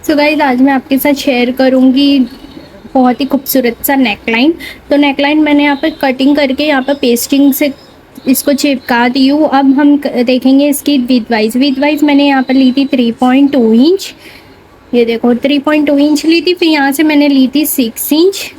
So guys, आज मैं आपके साथ शेयर करूँगी बहुत ही खूबसूरत सा नेकलाइन। तो नेकलाइन मैंने यहाँ पर कटिंग करके यहाँ पर पेस्टिंग से इसको चिपका दी हूँ। अब हम देखेंगे इसकी विद वाइज मैंने यहाँ पर ली थी 3.2 इंच। ये देखो 3.2 इंच ली थी। फिर यहाँ से मैंने ली थी 6 इंच।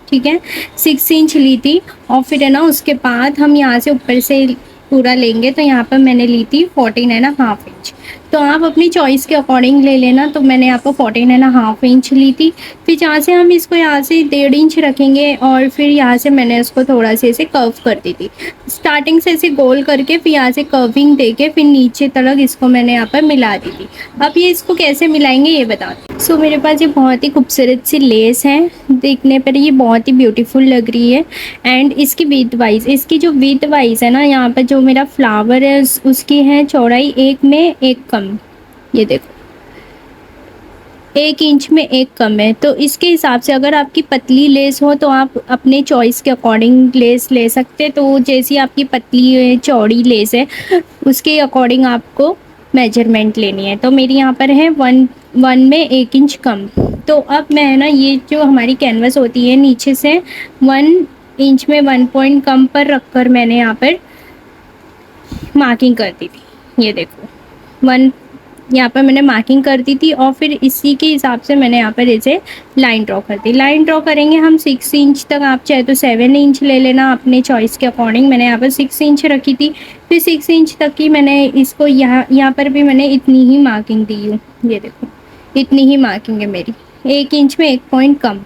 ठीक है, 6 इंच ली थी। और फिर है ना, उसके बाद हम यहाँ से ऊपर से पूरा लेंगे तो यहाँ पर मैंने ली थी 14.5 इंच। तो आप अपनी चॉइस के अकॉर्डिंग ले लेना। तो मैंने यहाँ पर 14.5 इंच ली थी। फिर जहाँ से हम इसको यहाँ से 1.5 इंच रखेंगे और फिर यहाँ से मैंने इसको थोड़ा सा ऐसे कर्व कर दी थी। स्टार्टिंग से ऐसे गोल करके फिर यहाँ से कर्विंग देके फिर नीचे तक इसको मैंने यहाँ पर मिला दी थी। अब ये इसको कैसे मिलाएंगे ये बता दें। सो मेरे पास ये बहुत ही खूबसूरत सी लेस है। देखने पर ये बहुत ही ब्यूटीफुल लग रही है। एंड इसकी इसकी जो विथ वाइज है ना, यहाँ पर जो मेरा फ्लावर है उसकी है चौड़ाई 1 में 1 कम। ये देखो 1 इंच में 1 कम है। तो इसके हिसाब से अगर आपकी पतली लेस हो तो आप अपने चॉइस के अकॉर्डिंग लेस ले सकते। तो जैसी आपकी पतली चौड़ी लेस है उसके अकॉर्डिंग आपको मेजरमेंट लेनी है। तो मेरी यहाँ पर है 1 में 1 इंच कम। तो अब मैं ना, ये जो हमारी कैनवस होती है नीचे से 1 इंच में 1 पॉइंट कम पर रखकर मैंने यहाँ पर मार्किंग कर दी थी। ये देखो 1 यहाँ पर मैंने मार्किंग कर दी थी और फिर इसी के हिसाब से मैंने यहाँ पर ऐसे लाइन ड्रॉ कर दी। लाइन ड्रॉ करेंगे हम 6 इंच तक। आप चाहे तो 7 इंच ले लेना अपने चॉइस के अकॉर्डिंग। मैंने यहाँ पर 6 इंच रखी थी। फिर 6 इंच तक की मैंने इसको यहाँ पर भी मैंने इतनी ही मार्किंग दी हूँ। ये देखो इतनी ही मार्किंग है मेरी, 1 इंच में 1 पॉइंट कम।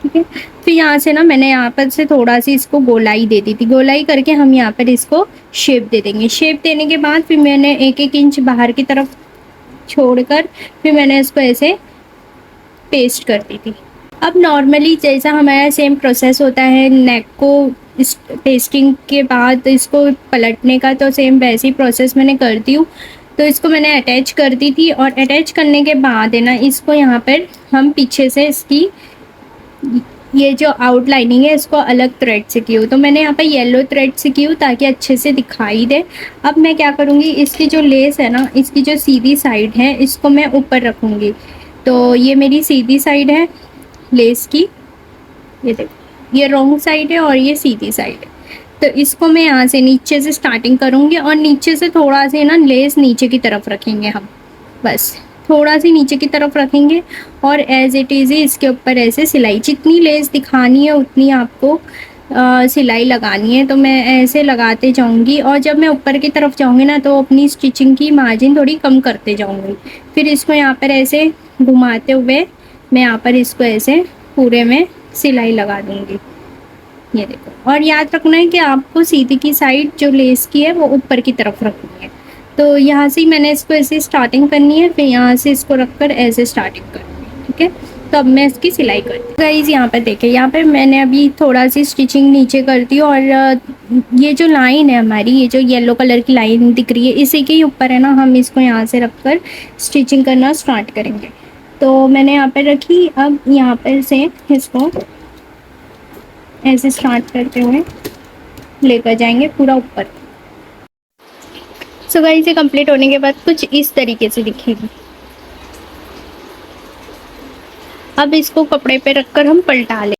ठीक है, फिर यहाँ से ना मैंने यहाँ पर से थोड़ा सी इसको गोलाई दे दी थी। गोलाई करके हम यहाँ पर इसको शेप दे देंगे। शेप देने के बाद फिर मैंने 1-1 इंच बाहर की तरफ छोड़कर फिर मैंने इसको ऐसे पेस्ट कर दी थी। अब नॉर्मली जैसा हमारा सेम प्रोसेस होता है नेक को इस पेस्टिंग के बाद इसको पलटने का, तो सेम वैसे ही प्रोसेस मैंने कर दी हूँ। तो इसको मैंने अटैच कर दी थी और अटैच करने के बाद है ना, इसको यहाँ पर हम पीछे से इसकी ये जो आउटलाइनिंग है इसको अलग थ्रेड से की हूँ। तो मैंने यहाँ पे येलो थ्रेड से की हूँ ताकि अच्छे से दिखाई दे। अब मैं क्या करूँगी, इसकी जो लेस है ना, इसकी जो सीधी साइड है इसको मैं ऊपर रखूँगी। तो ये मेरी सीधी साइड है लेस की। ये देखो ये रॉन्ग साइड है और ये सीधी साइड है। तो इसको मैं यहाँ से नीचे से स्टार्टिंग करूँगी और नीचे से थोड़ा सा ना लेस नीचे की तरफ रखेंगे हम, बस थोड़ा सी नीचे की तरफ रखेंगे और एज इट इज़ ही इसके ऊपर ऐसे सिलाई, जितनी लेस दिखानी है उतनी आपको सिलाई लगानी है। तो मैं ऐसे लगाते जाऊंगी और जब मैं ऊपर की तरफ जाऊंगी ना तो अपनी स्टिचिंग की मार्जिन थोड़ी कम करते जाऊंगी। फिर इसको यहाँ पर ऐसे घुमाते हुए मैं यहाँ पर इसको ऐसे पूरे में सिलाई लगा दूंगी। ये देखो, और याद रखना है कि आपको सीधी की साइड जो लेस की है वो ऊपर की तरफ रखनी है। तो यहाँ से मैंने इसको ऐसे स्टार्टिंग करनी है, फिर यहाँ से इसको रखकर ऐसे स्टार्टिंग करनी है। ठीक है, तो अब मैं इसकी सिलाई करती हूँ। गाइस यहाँ पर देखें, यहाँ पर मैंने अभी थोड़ा सी स्टिचिंग नीचे कर दी और ये जो लाइन है हमारी, ये जो येलो कलर की लाइन दिख रही है इसी के ऊपर है ना, हम इसको यहाँ से रखकर स्टिचिंग करना स्टार्ट करेंगे। तो मैंने यहाँ पर रखी। अब यहाँ पर से इसको ऐसे स्टार्ट करते हुए लेकर जाएंगे पूरा ऊपर। सो गाइस ये कंप्लीट होने के बाद कुछ इस तरीके से दिखेगी। अब इसको कपड़े पे रखकर हम पलटा लें।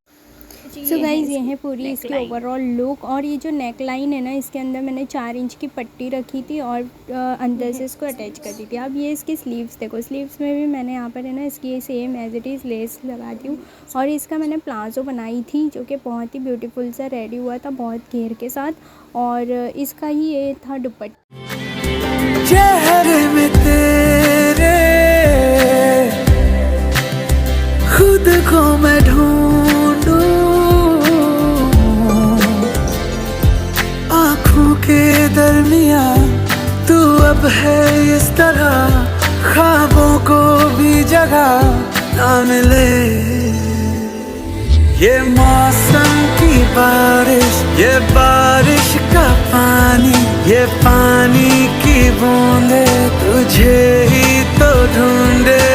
सो गाइस ये है पूरी इसकी ओवरऑल लुक। और ये जो नेक लाइन है ना, इसके अंदर मैंने 4 इंच की पट्टी रखी थी और अंदर से इसको अटैच कर दी थी। अब ये इसकी स्लीव्स देखो, स्लीव्स में भी मैंने यहाँ पर है ना इसकी same as it is lace लगा दी हूँ। और इसका मैंने प्लाजो बनाई थी जो कि बहुत ही ब्यूटीफुल सा रेडी हुआ था, बहुत घेर के साथ। और इसका ही ये था दुपट्टा। चेहरे में तेरे खुद को मैं ढूंढूं, आँखों के दरमिया तू अब है इस तरह, ख्वाबों को भी जगह ना मिले। ये मौसम की बारिश, ये बारिश का पानी, ये पानी की बूंदे तुझे ही तो ढूंढे।